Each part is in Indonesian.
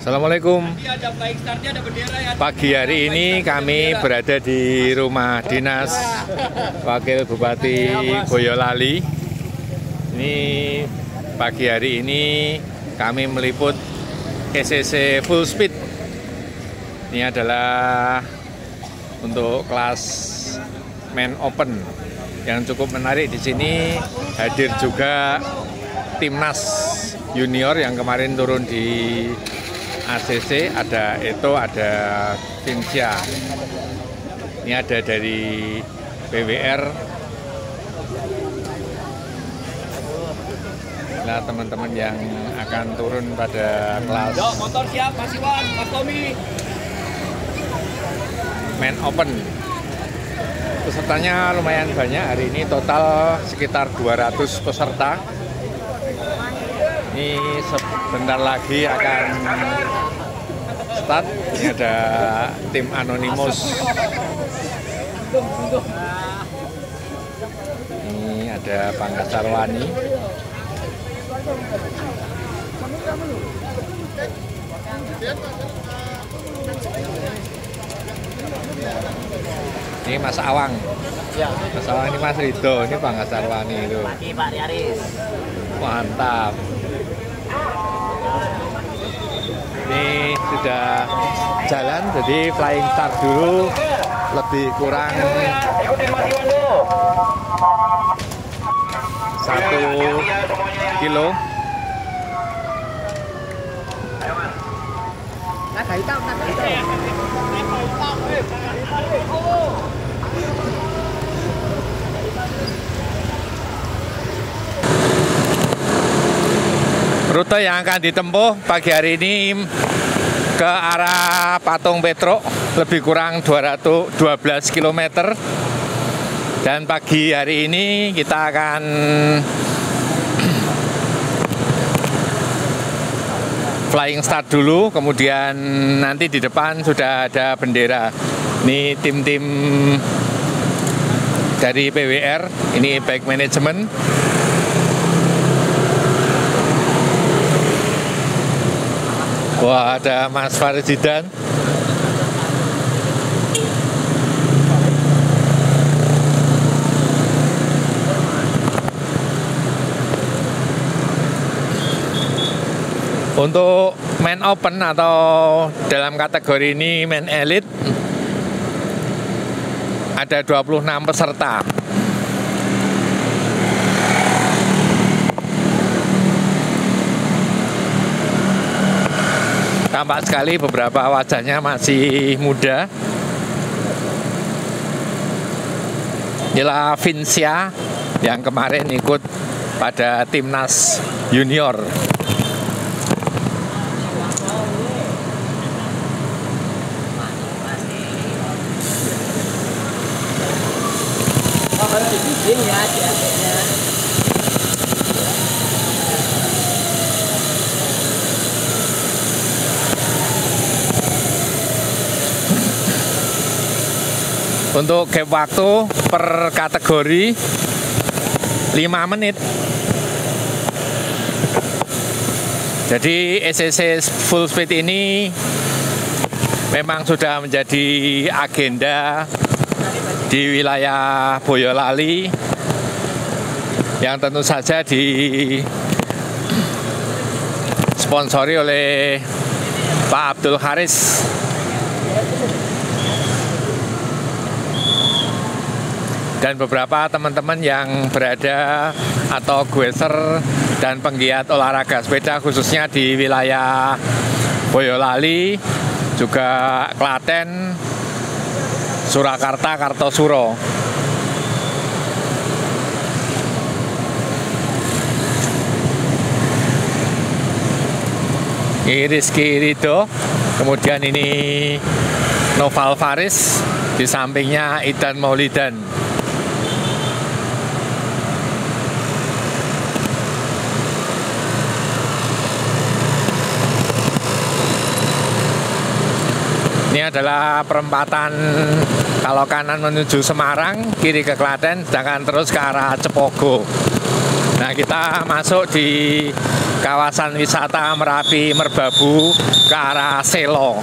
Assalamualaikum. Pagi hari ini kami berada di rumah dinas Wakil Bupati Boyolali. Ini pagi hari ini kami meliput ECC Full Speed. Ini adalah untuk kelas Men Open. Yang cukup menarik di sini hadir juga timnas junior yang kemarin turun di ACC, ada Eto, ada Vincia. Ini ada dari PWR. Nah, teman-teman yang akan turun pada kelas motor siap, Mas Iwan, Mas Tommy. Men Open. Pesertanya lumayan banyak hari ini, total sekitar 200 peserta. Ini sebentar lagi akan start. Ini ada tim Anonymous. Ini ada Bangga Sarwani. Ini Mas Awang. Ya. Mas Awang ini Mas Rido, ini Bangga Sarwani itu. Pagi Pak Riaris. Mantap. Ini sudah jalan, jadi flying start dulu, lebih kurang 1 kilo. Rute yang akan ditempuh pagi hari ini ke arah Patung Petruk lebih kurang 212 km. Dan pagi hari ini kita akan flying start dulu, kemudian nanti di depan sudah ada bendera. Ini tim-tim dari PWR, ini bike management. Wah, ada Mas Farizidan. Untuk Men Open atau dalam kategori ini Men Elite ada 26 peserta. Tampak sekali beberapa wajahnya masih muda. Inilah Vincia yang kemarin ikut pada timnas junior. Untuk gap waktu per kategori 5 menit. Jadi ECC Full Speed ini memang sudah menjadi agenda di wilayah Boyolali yang tentu saja disponsori oleh Pak Abdul Haris. Dan beberapa teman-teman yang berada atau gueser dan penggiat olahraga sepeda khususnya di wilayah Boyolali, juga Klaten, Surakarta, Kartosuro. Ini Rizky Rido, kemudian ini Noval Faris, di sampingnya Idan Maulidan. Ini adalah perempatan kalau kanan menuju Semarang, kiri ke Klaten, sedangkan terus ke arah Cepogo. Nah, Nah, kita masuk di kawasan wisata Merapi Merbabu ke arah Selo.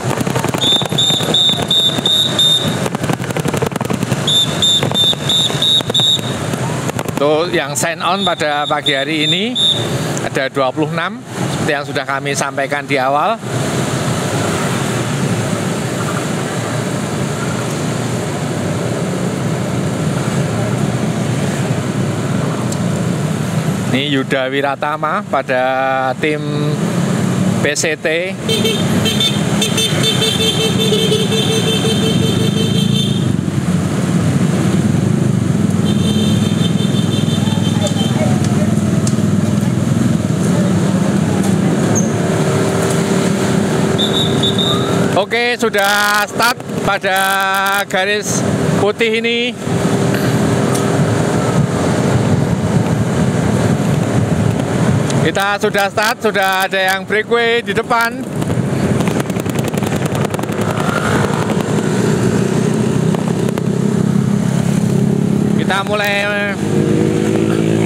Tuh, yang sign on pada pagi hari ini ada 26 seperti yang sudah kami sampaikan di awal. Ini Yuda Wiratama pada tim PCT. Oke, sudah start pada garis putih ini. Kita sudah start, sudah ada yang breakaway di depan. Kita mulai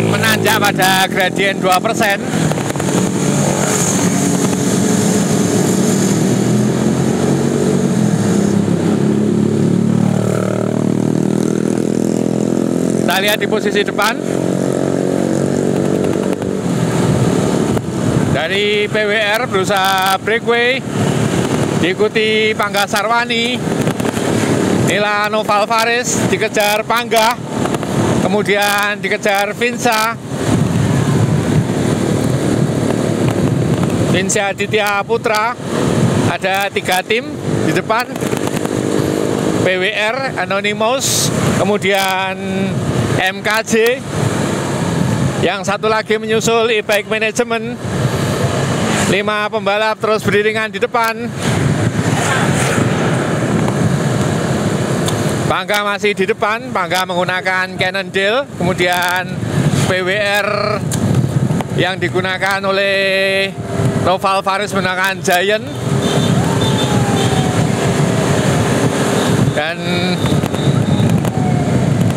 menanjak pada gradien 2%. Kita lihat di posisi depan. Dari PWR berusaha breakaway, diikuti Pangga Sarwani, Nila Noval Faris, dikejar Pangga, kemudian dikejar Vinsa Aditya Putra. Ada 3 tim di depan, PWR, Anonymous, kemudian MKJ. Yang satu lagi menyusul e-bike management. 5 pembalap terus beriringan di depan. Pangga masih di depan, Pangga menggunakan Cannondale, kemudian PWR yang digunakan oleh Noval Faris menggunakan Giant. Dan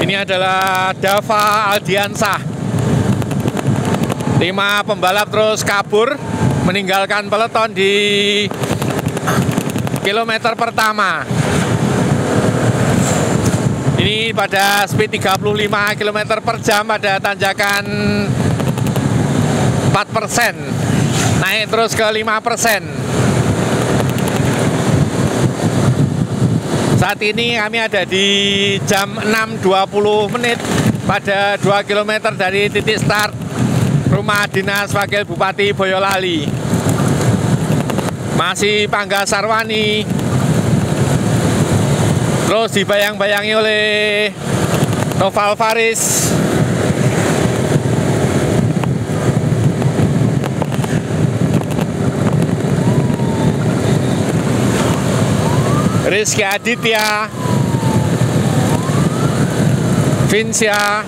ini adalah Dava Aldiansah. 5 pembalap terus kabur, meninggalkan peloton di kilometer pertama. Ini pada speed 35 km per jam pada tanjakan 4%. Naik terus ke 5%. Saat ini kami ada di jam 6.20 menit pada 2 km dari titik start Rumah Dinas Wakil Bupati Boyolali. Masih Pangga Sarwani. Terus dibayang-bayangi oleh Noval Faris. Rizky Aditya, Vinsa,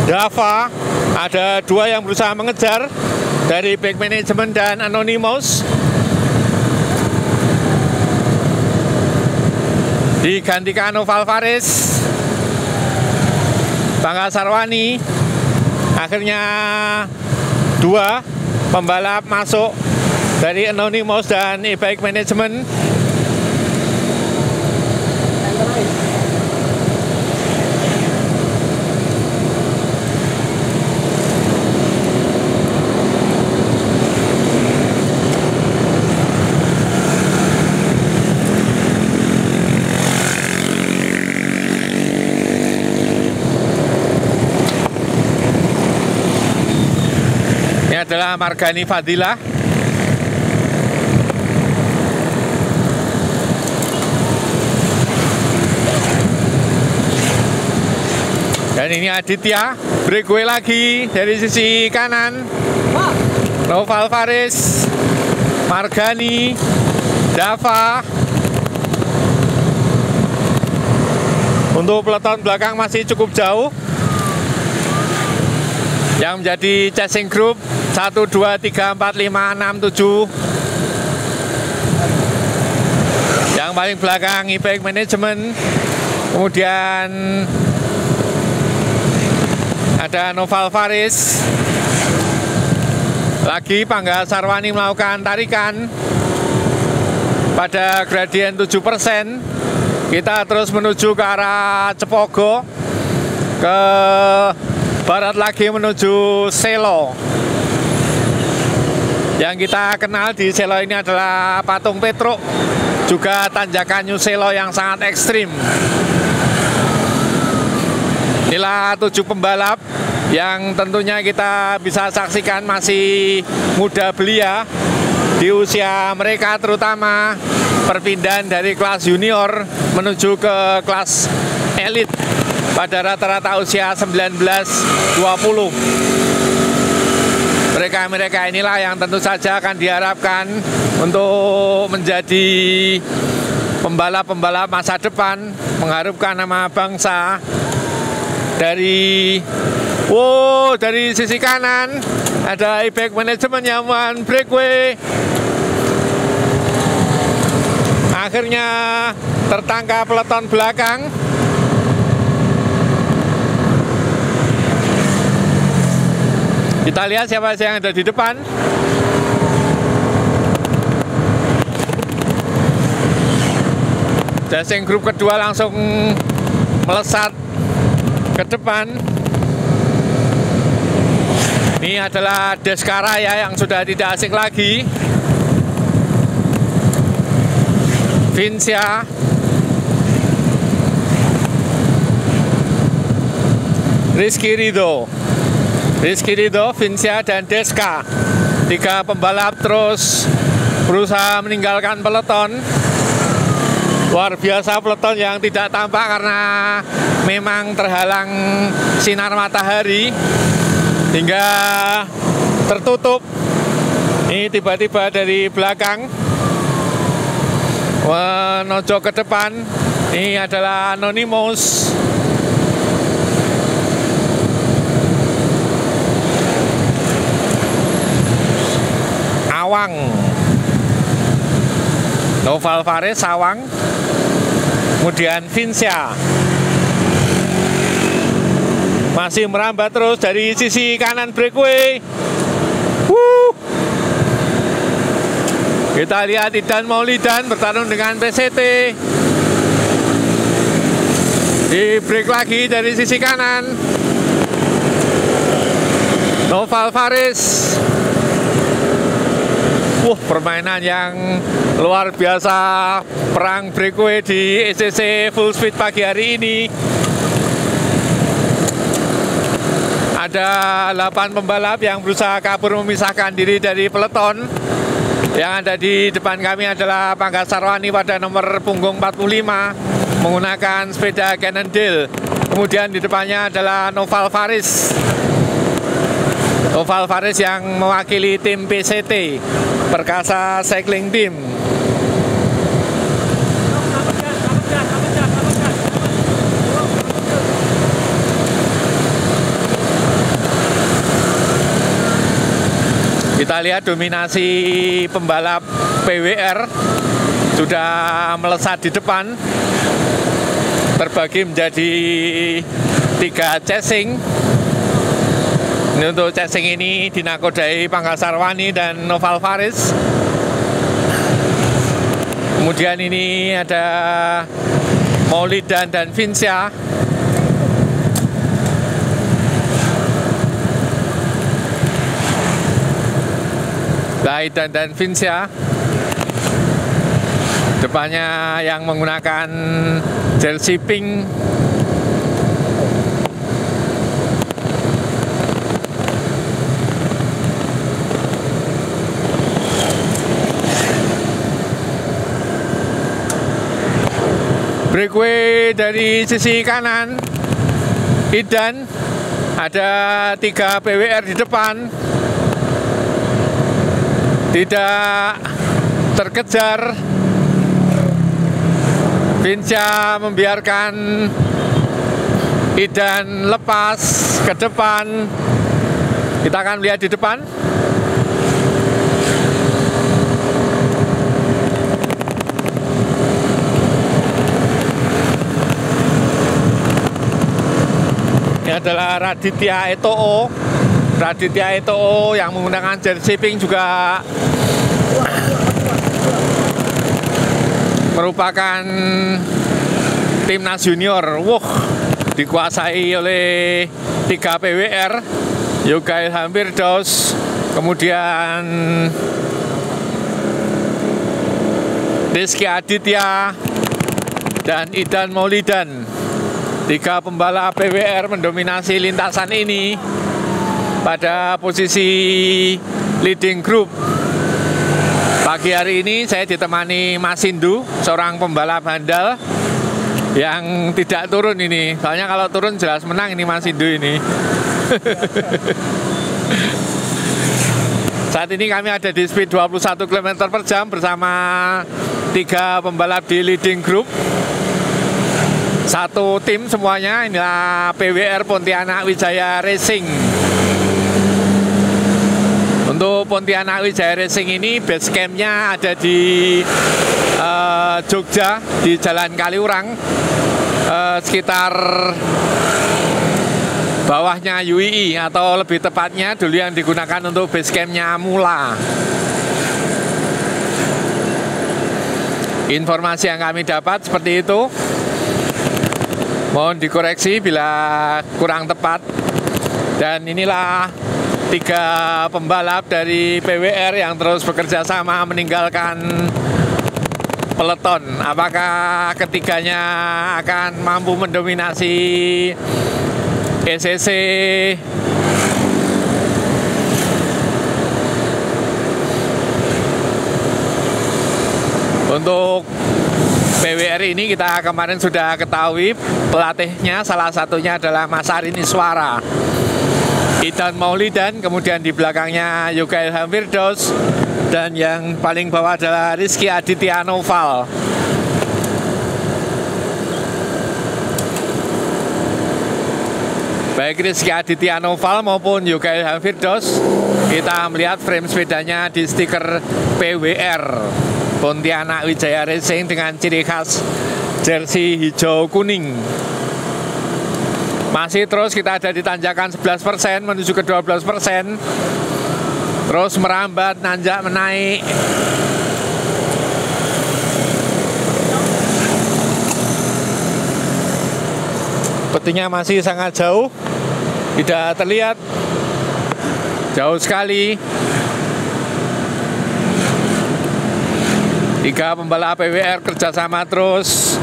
Dava. Ada 2 yang berusaha mengejar dari Bike Management dan Anonymous. Digantikan Noval Faris, Pangga Sarwani. Akhirnya 2 pembalap masuk dari Anonymous dan e-bike management. Adalah Margani Fadilah. Dan ini Aditya, breakaway lagi dari sisi kanan. Noval Faris, Margani, Dava. Untuk peloton belakang masih cukup jauh. Yang menjadi chasing group 1, 2, 3, 4, 5, 6, 7 paling belakang e-bike management. Kemudian ada Noval Faris. Lagi Pangga Sarwani melakukan tarikan pada gradien 7%. Kita terus menuju ke arah Cepogo, ke barat lagi menuju Selo. Yang kita kenal di Selo ini adalah Patung Petruk, juga tanjakan New Selo yang sangat ekstrim. Inilah 7 pembalap yang tentunya kita bisa saksikan masih muda belia di usia mereka, terutama perpindahan dari kelas junior menuju ke kelas elit pada rata-rata usia 19-20. Mereka inilah yang tentu saja akan diharapkan untuk menjadi pembalap-pembalap masa depan, mengharumkan nama bangsa. Dari sisi kanan ada e-bike management Yaman breakaway. Akhirnya tertangkap peloton belakang. Kita lihat siapa yang ada di depan. Racing Group kedua langsung melesat ke depan. Ini adalah Deskaraya yang sudah tidak asing lagi. Vincia, Rizky Ridho, Vincia dan Deska. 3 pembalap terus berusaha meninggalkan peloton. Luar biasa peloton yang tidak tampak karena memang terhalang sinar matahari hingga tertutup. Ini tiba-tiba dari belakang menuju ke depan. Ini adalah Anonymous. Awang, Noval Faris, Awang. Kemudian Vincia masih merambat terus dari sisi kanan breakaway. Kita lihat Idan Maulidan bertarung dengan PCT. Di break lagi dari sisi kanan. Noval Faris. Permainan yang luar biasa, perang breakaway di ECC Full Speed pagi hari ini. Ada 8 pembalap yang berusaha kabur memisahkan diri dari peloton. Yang ada di depan kami adalah Pangga Sarwani pada nomor punggung 45 menggunakan sepeda Cannondale. Kemudian di depannya adalah Noval Faris. Noval Faris yang mewakili tim PCT, Perkasa Cycling Team. Kita lihat dominasi pembalap PWR sudah melesat di depan, terbagi menjadi 3 chasing. Ini untuk chasing ini dinakodai Pangga Sarwani dan Noval Faris. Kemudian ini ada Maulidan dan Vincia. Laidan dan Vincia. Depannya yang menggunakan jersey pink. Breakaway dari sisi kanan, Idan, ada 3 PWR di depan, tidak terkejar. Vincia membiarkan Idan lepas ke depan. Kita akan lihat di depan. Ini adalah Raditya Eto'o. Raditya Eto'o yang menggunakan jersey pink juga merupakan timnas junior. Wah, dikuasai oleh 3 PWR, Yoga Ilham Firdaus, kemudian Rizky Aditya dan Idan Maulidan. 3 pembalap PWR mendominasi lintasan ini pada posisi leading group. Pagi hari ini saya ditemani Mas Indu, seorang pembalap handal yang tidak turun ini. Soalnya kalau turun jelas menang ini Mas Indu ini. Saat ini kami ada di speed 21 km per jam bersama 3 pembalap di leading group. Satu tim semuanya, inilah PWR Pontianak Wijaya Racing. Untuk Pontianak Wijaya Racing ini base campnya ada di Jogja, di Jalan Kaliurang, sekitar bawahnya UII, atau lebih tepatnya dulu yang digunakan untuk base campnya Mula. Informasi yang kami dapat seperti itu. Mohon dikoreksi bila kurang tepat. Dan inilah 3 pembalap dari PWR yang terus bekerja sama meninggalkan peleton. Apakah ketiganya akan mampu mendominasi ECC? Untuk PWR ini kita kemarin sudah ketahui pelatihnya, salah satunya adalah Mas Arini Suara, Idan Maulidan, kemudian di belakangnya Yoga Ilham Firdaus, dan yang paling bawah adalah Rizky Aditya Noval. Baik Rizky Aditya Noval maupun Yoga Ilham Firdaus, kita melihat frame sepedanya di stiker PWR Pontianak Wijaya Racing dengan ciri khas jersey hijau kuning. Masih terus kita ada di tanjakan 11% menuju ke 12%. Terus merambat, nanjak, menaik. Petinya masih sangat jauh, tidak terlihat, jauh sekali. 3 pembalap PWR kerjasama terus.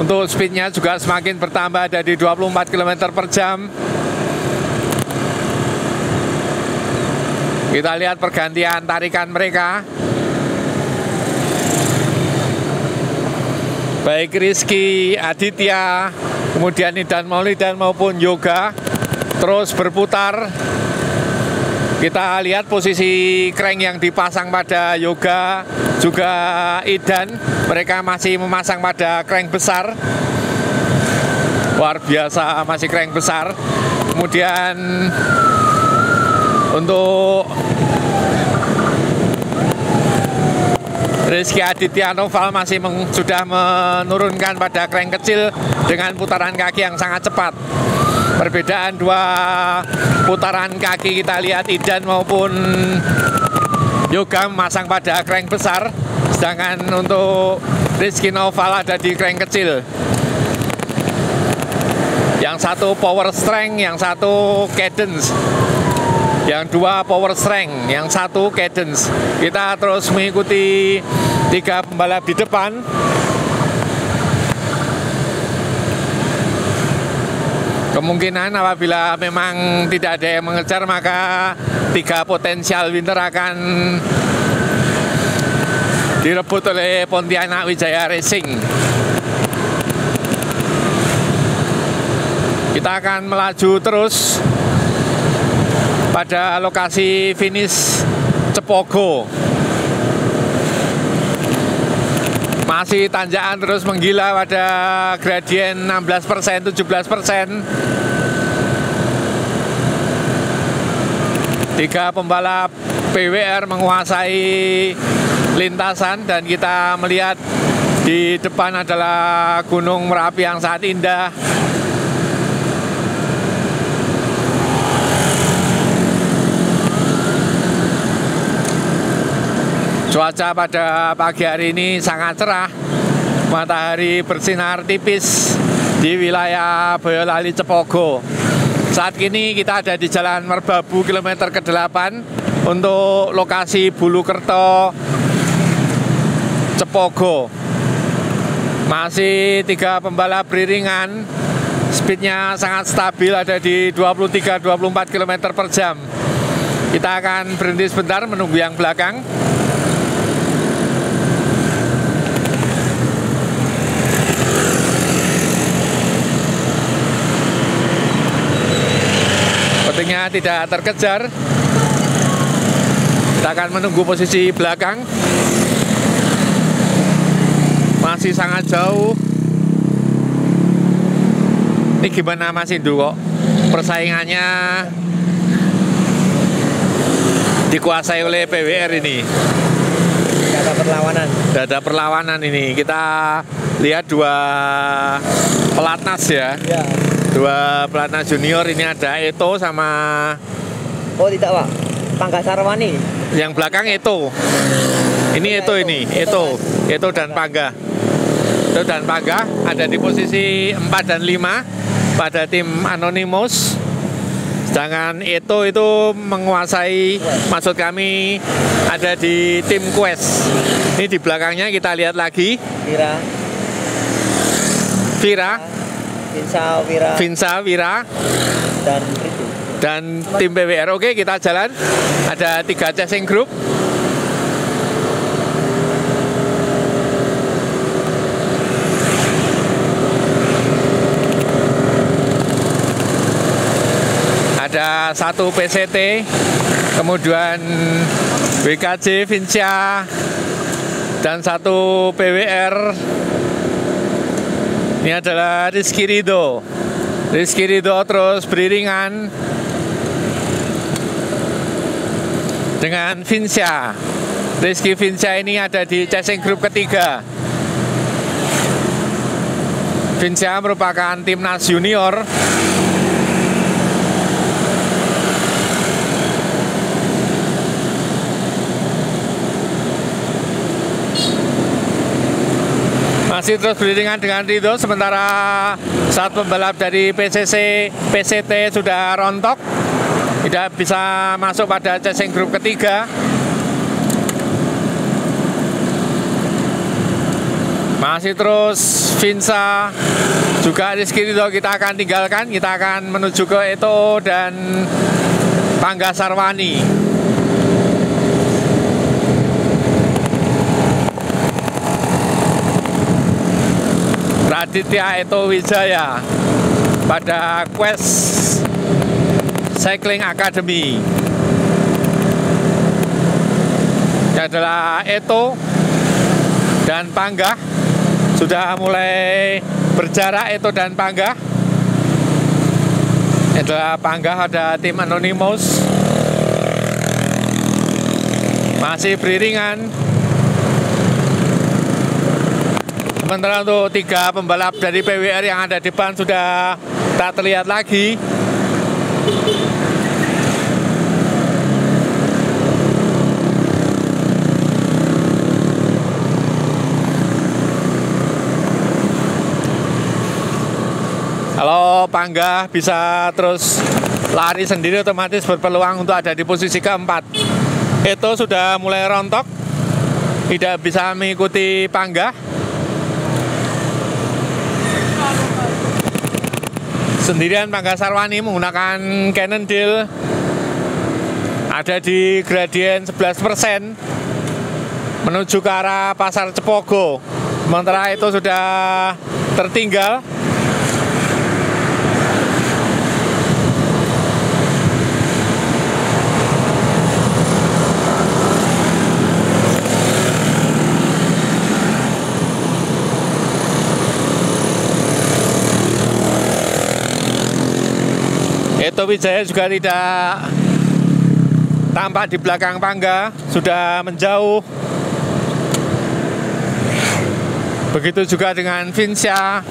Untuk speednya juga semakin bertambah, ada di 24 km per jam. Kita lihat pergantian tarikan mereka. Baik Rizky Aditya, kemudian Idan Maulidan maupun Yoga terus berputar. Kita lihat posisi crank yang dipasang pada Yoga, juga Idan, mereka masih memasang pada crank besar. Luar biasa, masih crank besar. Kemudian untuk Rizky Aditya Noval masih sudah menurunkan pada crank kecil dengan putaran kaki yang sangat cepat. Perbedaan 2 putaran kaki kita lihat Idan maupun Yoga memasang pada crank besar, sedangkan untuk Rizky Noval ada di crank kecil. Yang satu power strength, yang satu cadence. Yang 2 power strength, yang 1 cadence. Kita terus mengikuti 3 pembalap di depan. Kemungkinan apabila memang tidak ada yang mengejar, maka 3 potensial winner akan direbut oleh Pontianak Wijaya Racing. Kita akan melaju terus pada lokasi finish Cepogo. Masih tanjakan terus menggila pada gradien 16%, 17%. 3 pembalap PWR menguasai lintasan, dan kita melihat di depan adalah Gunung Merapi yang sangat indah. Cuaca pada pagi hari ini sangat cerah. Matahari bersinar tipis di wilayah Boyolali Cepogo. Saat ini kita ada di Jalan Merbabu kilometer ke-8 untuk lokasi Bulukerto Cepogo. Masih 3 pembalap beriringan. Speednya sangat stabil, ada di 23-24 km per jam. Kita akan berhenti sebentar menunggu yang belakang. Sepertinya tidak terkejar. Kita akan menunggu posisi belakang. Masih sangat jauh. Ini gimana Mas Indu kok persaingannya dikuasai oleh PWR ini? Tidak ada perlawanan. Tidak ada perlawanan ini. Kita lihat 2 pelatnas ya. Ya. 2 pelatnas junior, ini ada Eto sama... Oh tidak Pak, Pangga Sarwani. Yang belakang Eto. Ini Eto ini, Eto dan Pangga. Eto dan Pangga ada di posisi 4 dan 5 pada tim Anonymous. Sedangkan Eto itu menguasai, maksud kami ada di tim Quest. Ini di belakangnya kita lihat lagi. Vira. Vinsa, Wira, dan tim PWR. Oke, kita jalan. Ada 3 chasing group. Ada 1 PCT, kemudian WKJ, Vincia, dan 1 PWR. Ini adalah Rizky Ridho terus beriringan dengan Vincia. Rizky Vincia ini ada di chasing group ketiga. Vincia merupakan timnas junior. Masih terus beriringan dengan Ridho, sementara 1 pembalap dari PCT sudah rontok, tidak bisa masuk pada chasing group ketiga. Masih terus Vinsa, juga Rizky Ridho kita akan tinggalkan, kita akan menuju ke Eto dan Pangga Sarwani. Raditya Eto Wijaya pada Quest Cycling Academy. Ini adalah Eto dan Pangga. Sudah mulai berjarak Eto dan Pangga. Ini adalah Pangga, ada tim Anonymous. Masih beriringan. Sementara untuk 3 pembalap dari PWR yang ada di depan sudah tak terlihat lagi. Kalau Pangga bisa terus lari sendiri, otomatis berpeluang untuk ada di posisi keempat. Eto sudah mulai rontok, tidak bisa mengikuti Pangga. Sendirian Pangga Sarwani menggunakan Cannondale, ada di gradien 11% menuju ke arah Pasar Cepogo. Sementara itu sudah tertinggal. Eto Wijaya juga tidak tampak di belakang Pangga, sudah menjauh. Begitu juga dengan Vincia.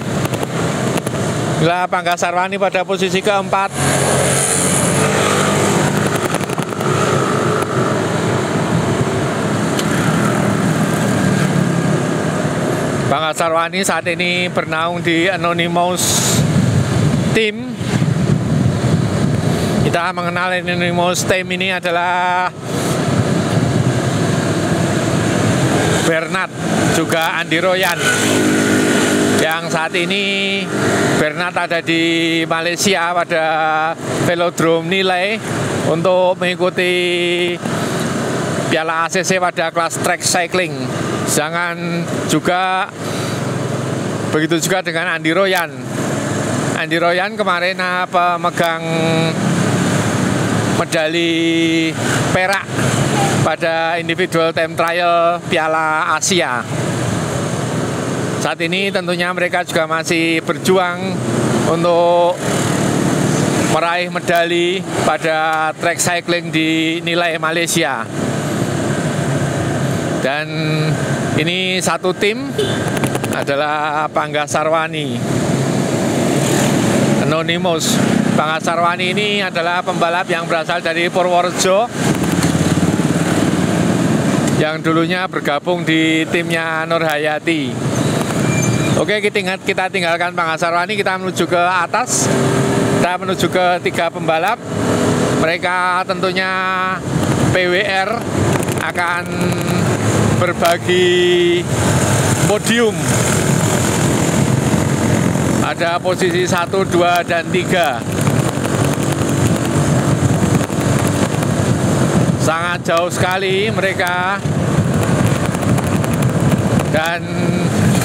Bila Pangga Sarwani pada posisi keempat. Bangga Sarwani saat ini bernaung di Anonymous Team. Kita mengenal Anonymous Team ini adalah Bernard juga Andi Royan, yang saat ini Bernard ada di Malaysia pada Velodrome Nilai untuk mengikuti Piala ACC pada kelas track cycling. Sedangkan juga begitu juga dengan Andi Royan. Andi Royan kemarin pemegang medali perak pada individual time trial Piala Asia. Saat ini tentunya mereka juga masih berjuang untuk meraih medali pada track cycling di Nilai Malaysia. Dan ini satu tim adalah Bangga Sarwani Anonymous. Bangga Sarwani ini adalah pembalap yang berasal dari Purworejo, yang dulunya bergabung di timnya Nur Hayati. Oke, kita tinggalkan Bangga Sarwani, kita menuju ke atas. Kita menuju ke 3 pembalap. Mereka tentunya PWR akan berbagi podium. Ada posisi 1, 2, dan 3. Sangat jauh sekali mereka. Dan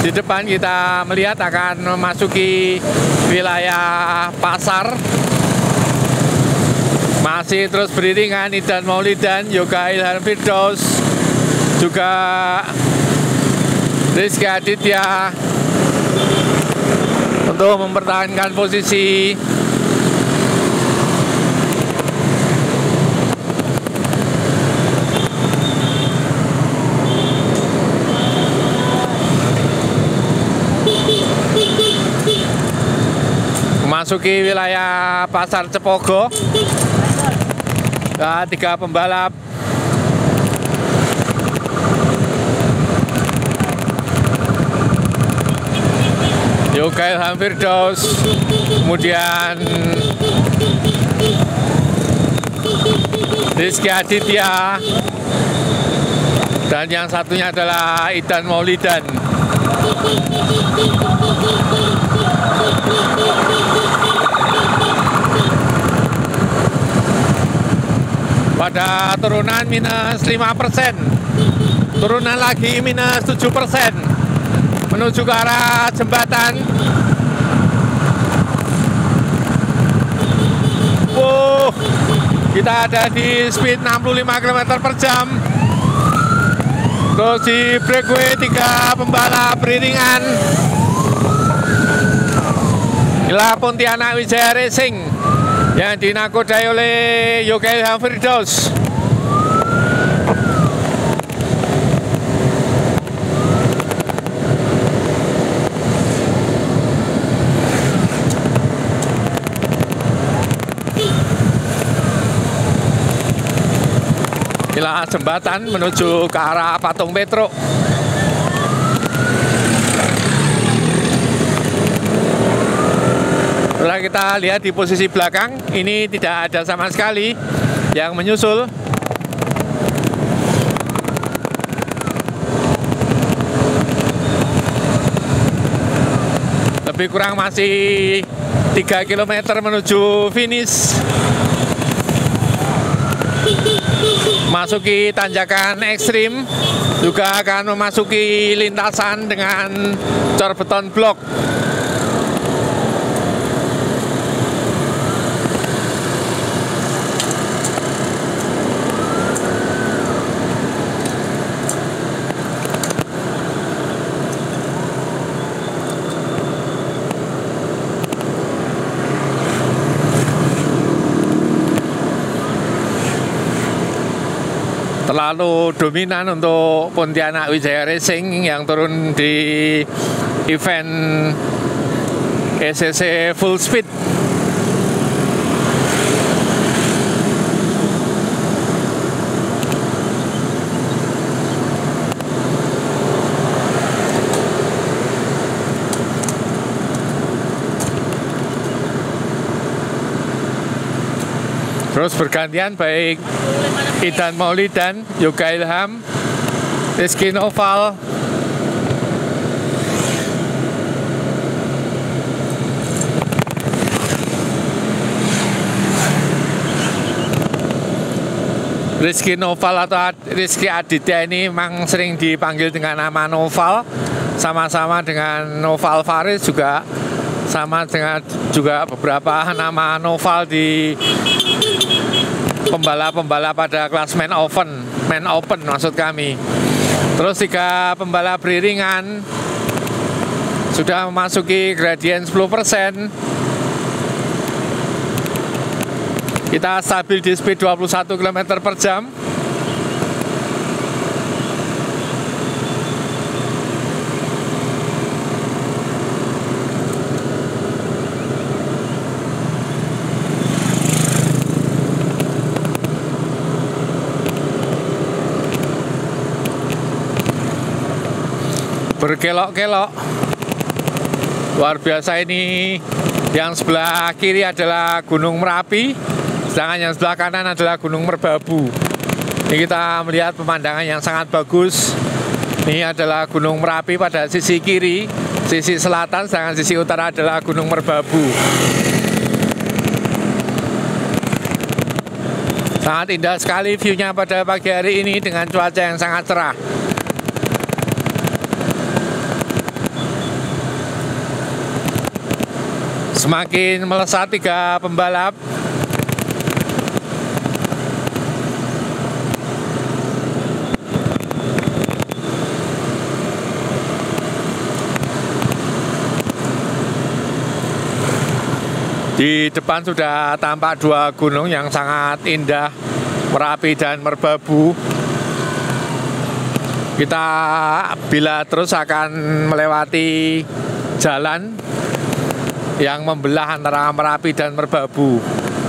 di depan kita melihat akan memasuki wilayah pasar. Masih terus beriringan Idan Maulidan, Yoga Ilham Firdaus, juga Rizky Aditya untuk mempertahankan posisi. Memasuki wilayah Pasar Cepogo. 3 pembalap Yoga Ilham Firdaus, kemudian Rizky Aditya, dan yang satunya adalah Idan Maulidan. Pada turunan minus 5%, turunan lagi minus 7%, menuju ke arah jembatan. Kita ada di speed 65 km per jam. Terus di breakaway 3 pembalap beriringan. Inilah Pontianak Wijaya Racing yang dinakodai oleh Yoga Ilham Firdaus. Inilah jembatan menuju ke arah Patung Petruk. Setelah kita lihat di posisi belakang, ini tidak ada sama sekali yang menyusul. Lebih kurang masih 3 km menuju finish. Masuki tanjakan ekstrim, juga akan memasuki lintasan dengan cor beton blok. Terlalu dominan untuk Pontianak Wijaya Racing yang turun di event ECC Full Speed. Terus bergantian baik Idan Maulidan, Yoga Ilham, Rizky Noval, Rizky Noval atau Rizky Aditya ini memang sering dipanggil dengan nama Noval, sama-sama dengan Noval Faris juga sama dengan juga beberapa nama Noval di pembalap-pembalap pada kelas main open maksud kami. Terus 3 pembalap beriringan sudah memasuki gradien 10%. Kita stabil di speed 21 km per jam. Berkelok-kelok, luar biasa ini. Yang sebelah kiri adalah Gunung Merapi, sedangkan yang sebelah kanan adalah Gunung Merbabu. Ini kita melihat pemandangan yang sangat bagus. Ini adalah Gunung Merapi pada sisi kiri, sisi selatan, sedangkan sisi utara adalah Gunung Merbabu. Sangat indah sekali view-nya pada pagi hari ini dengan cuaca yang sangat cerah. Semakin melesat 3 pembalap. Di depan sudah tampak 2 gunung yang sangat indah, Merapi dan Merbabu. Kita bila terus akan melewati jalan yang membelah antara Merapi dan Merbabu.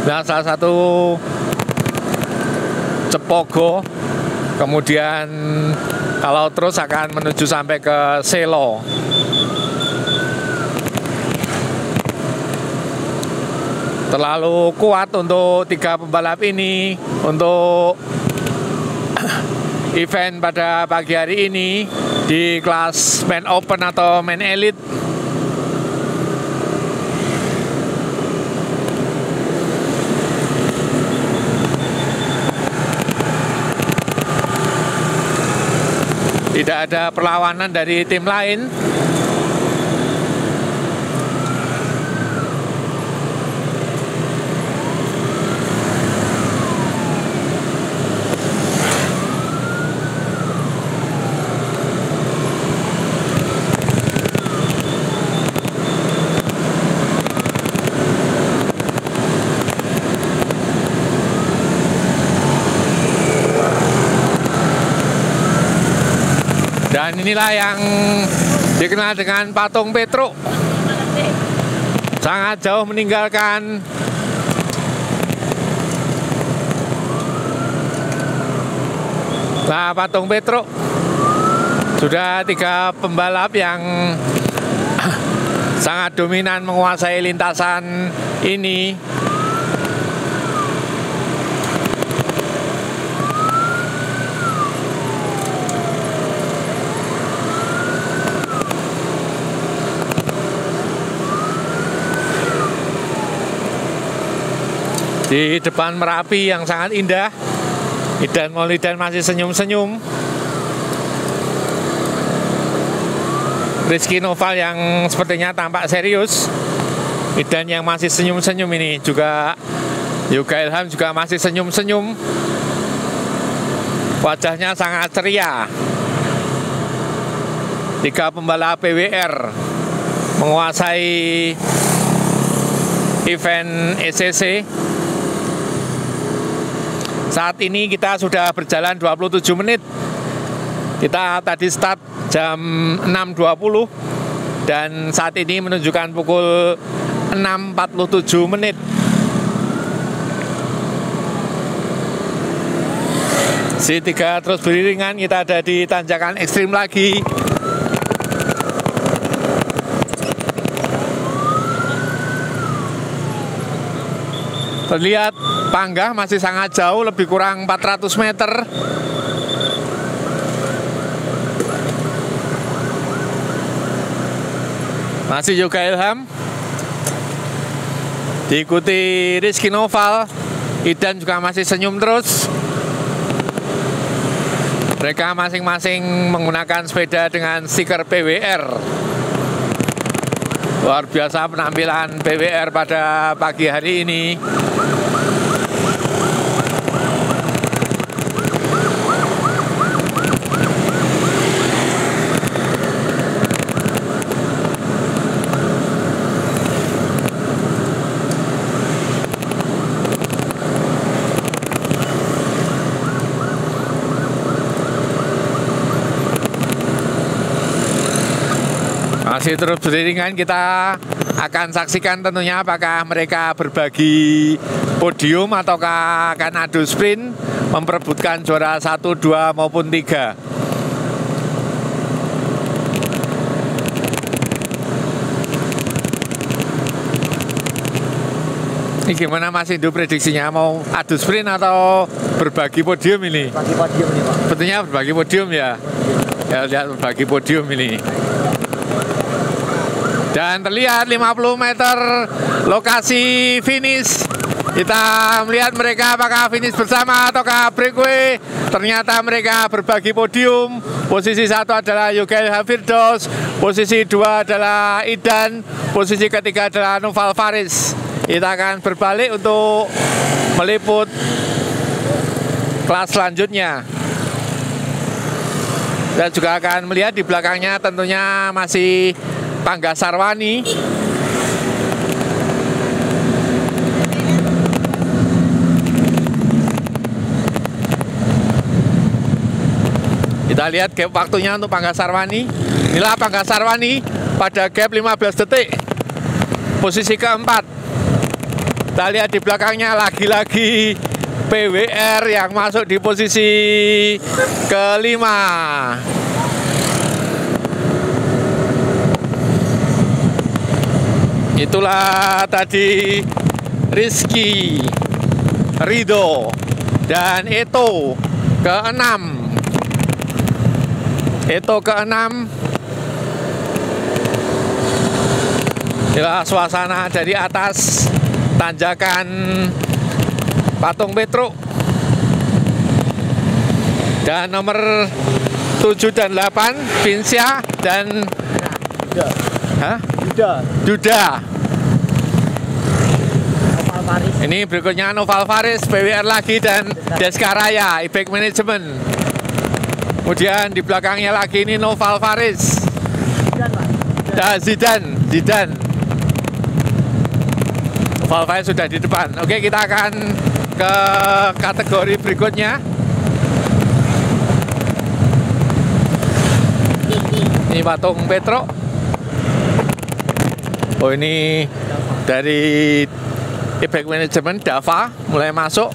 Nah, salah satu Cepogo, kemudian kalau terus akan menuju sampai ke Selo. Terlalu kuat untuk 3 pembalap ini untuk event pada pagi hari ini di kelas main open atau main elite. Tidak ada perlawanan dari tim lain. Dan inilah yang dikenal dengan Patung Petruk. Sangat jauh meninggalkan Patung Petruk. Sudah 3 pembalap yang sangat dominan menguasai lintasan ini. Di depan Merapi yang sangat indah, Idan Maulidan masih senyum-senyum. Rizky Noval yang sepertinya tampak serius. Idan yang masih senyum-senyum ini juga. Yoga Ilham juga masih senyum-senyum. Wajahnya sangat ceria. 3 pembalap PWR menguasai event ECC. Saat ini kita sudah berjalan 27 menit. Kita tadi start jam 6.20 dan saat ini menunjukkan pukul 6.47 menit. C3 terus beriringan, kita ada di tanjakan ekstrim lagi. Terlihat Panggah masih sangat jauh, lebih kurang 400 meter. Masih Yoga Ilham, diikuti Rizky Noval. Idan juga masih senyum terus. Mereka masing-masing menggunakan sepeda dengan stiker PWR. Luar biasa penampilan PWR pada pagi hari ini. Masih terus beriringan, kita akan saksikan tentunya apakah mereka berbagi podium ataukah akan adu sprint memperebutkan juara 1, 2 maupun 3. Ini gimana Mas Indu prediksinya, mau adu sprint atau berbagi podium ini? Bagi podium nih Pak. Betulnya berbagi podium ya? Ya lihat berbagi podium ini. Dan terlihat 50 meter lokasi finish. Kita melihat mereka apakah finish bersama ataukah breakaway. Ternyata mereka berbagi podium. Posisi 1 adalah Yoga Ilham Firdaus, posisi 2 adalah Idan, posisi ketiga adalah Noval Faris. Kita akan berbalik untuk meliput kelas selanjutnya. Dan juga akan melihat di belakangnya tentunya masih Panggah Sarwani. Kita lihat gap waktunya untuk Panggah Sarwani. Inilah Panggah Sarwani pada gap 15 detik. Posisi keempat. Kita lihat di belakangnya lagi-lagi PWR yang masuk di posisi kelima. Itulah tadi Rizky, Rido, dan Eto ke-6. Eto ke-6. Inilah suasana dari atas tanjakan Patung Petruk. Dan nomor 7 dan 8 Vinsya dan Duda. Ini berikutnya Noval Faris, PWR lagi, dan Deskaraya, Ibex Management. Kemudian di belakangnya lagi ini Noval Faris. Zidan. Noval Faris sudah di depan. Oke, kita akan ke kategori berikutnya. Ini Patung Petruk. Oh, ini dari Ibex Management Dava mulai masuk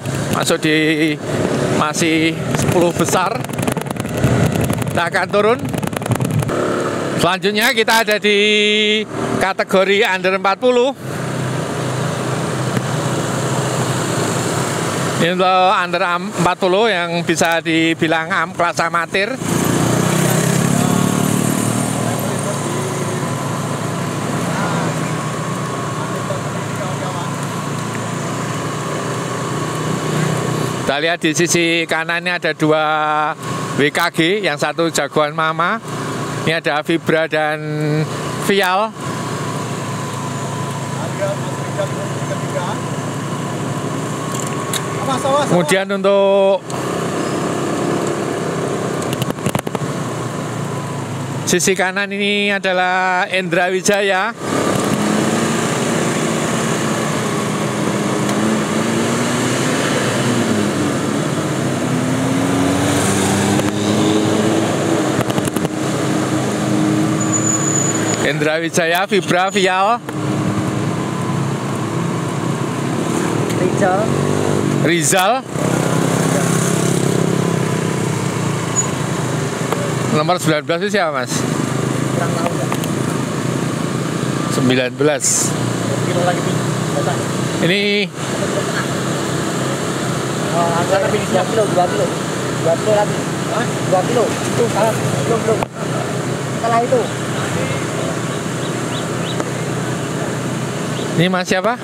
di masih 10 besar. Kita akan turun. Selanjutnya kita ada di kategori under 40. Ini untuk under 40 yang bisa dibilang kelas amatir. Kita lihat di sisi kanannya ada 2 WKG, yang satu jagoan Mama. Ini ada Vibra dan Vial. Kemudian untuk sisi kanan ini adalah Endra Wijaya. Endra Wijaya, Vibra, Vial, Rizal. Nomor 19 itu siapa, Mas? 19. Ini Oh, angka lebih 2 kilo, 2 kilo. 2 kilo lagi. 2 kilo. Itu salah, belum. Setelah itu. Ini Mas siapa?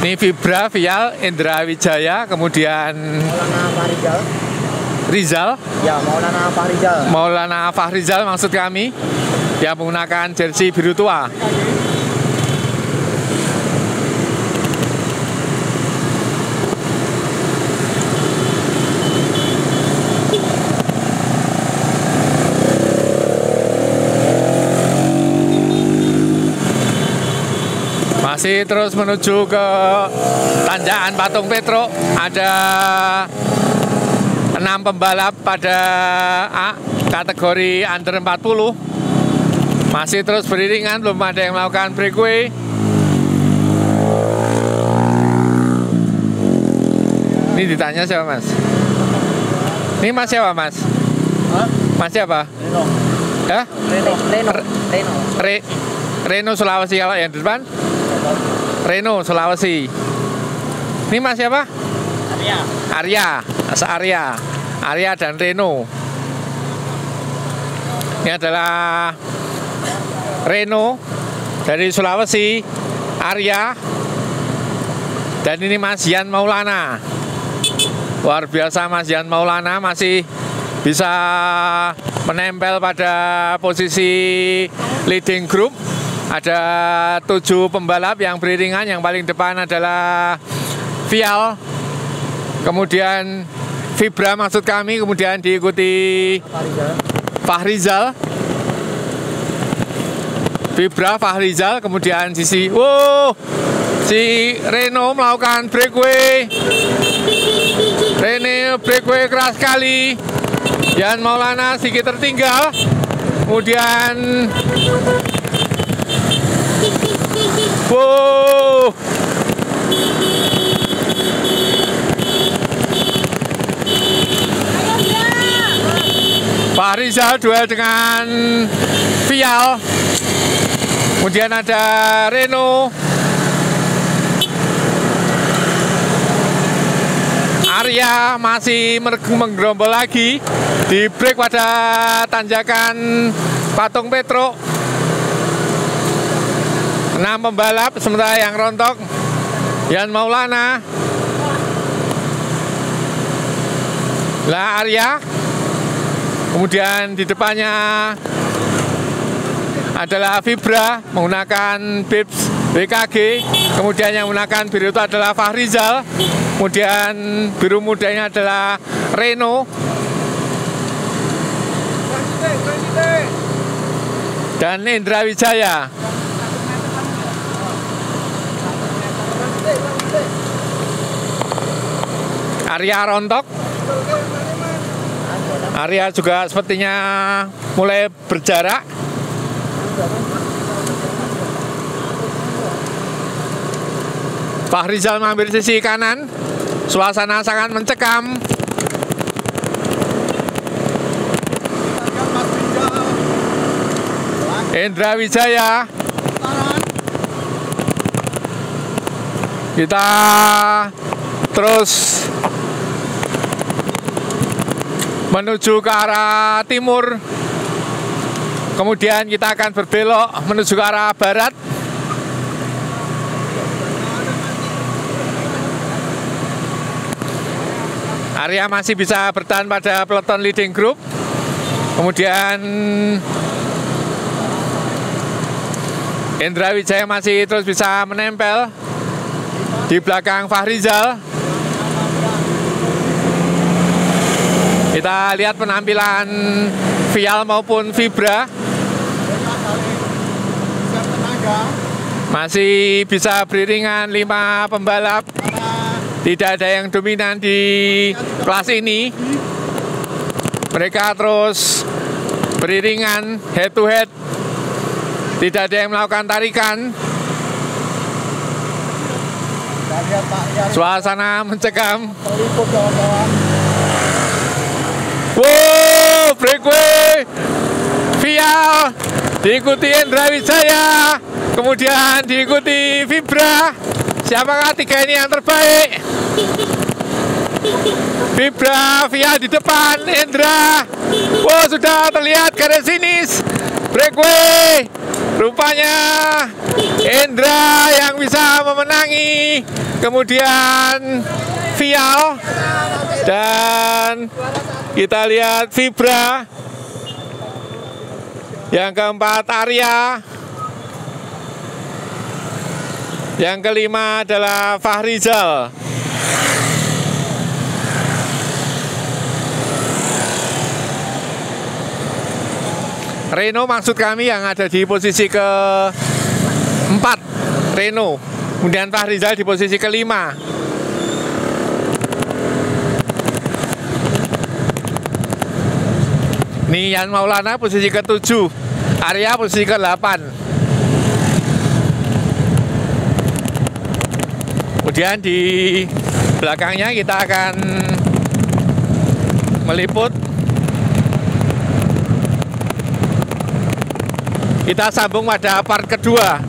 Ini Fibra, Vial, Indra Wijaya, kemudian Maulana Fahrizal. Rizal. Ya, Maulana Fahrizal. Maulana Fahrizal maksud kami, yang menggunakan jersey biru tua. Masih terus menuju ke tanjakan Patung Petruk. Ada 6 pembalap pada A, kategori under 40. Masih terus beriringan, belum ada yang melakukan breakaway. Ini ditanya siapa Mas? Ini Mas siapa Mas? Mas siapa? Reno. Hah? Reno. Reno Sulawesi, kalau yang di depan? Reno Sulawesi. Ini Mas siapa? Arya. Arya dan Reno. Ini adalah Reno dari Sulawesi, Arya, dan ini Mas Yan Maulana. Luar biasa Mas Yan Maulana, masih bisa menempel pada posisi leading group. Ada 7 pembalap yang beriringan. Yang paling depan adalah Vial, kemudian Fibra maksud kami, kemudian diikuti Fahrizal. Fibra, Fahrizal, kemudian si Reno melakukan breakaway. Reno breakaway keras sekali. Yan Maulana sedikit tertinggal. Kemudian Fahrizal duel dengan Vial. Kemudian ada Reno. Arya masih menggerombol lagi di break pada tanjakan Patung Petruk. 6 pembalap, sementara yang rontok Yan Maulana, lah Arya. Kemudian di depannya adalah Fibra menggunakan Bips BKG. Kemudian yang menggunakan biru itu adalah Fahrizal. Kemudian biru mudanya adalah Reno. Dan Indra Wijaya. Arya rontok. Arya juga sepertinya mulai berjarak. Fahrizal mengambil sisi kanan. Suasana sangat mencekam. Indra Wijaya. Kita terus menuju ke arah timur. Kemudian kita akan berbelok menuju ke arah barat. Arya masih bisa bertahan pada peloton leading group. Kemudian Indra Wijaya masih terus bisa menempel di belakang Fahrizal. Kita lihat penampilan Vial maupun Fibra. Masih bisa beriringan 5 pembalap. Tidak ada yang dominan di kelas ini. Mereka terus beriringan head to head. Tidak ada yang melakukan tarikan. Suasana mencekam. Wow, breakaway. Vial, diikuti Endra Wijaya, kemudian diikuti Vibra. Siapakah tiga ini yang terbaik? Vibra, Vial di depan, Endra. Wow, sudah terlihat garis finish. Breakaway. Rupanya Endra yang bisa memenangi. Kemudian Vial. Dan kita lihat Vibra. Yang keempat Arya. Yang kelima adalah Fahrizal. Reno maksud kami yang ada di posisi ke-4, Reno. Kemudian Fahrizal di posisi ke-5. Ini Yan Maulana posisi ke-7, Arya posisi ke-8. Kemudian di belakangnya kita akan meliput. Kita sambung pada part kedua.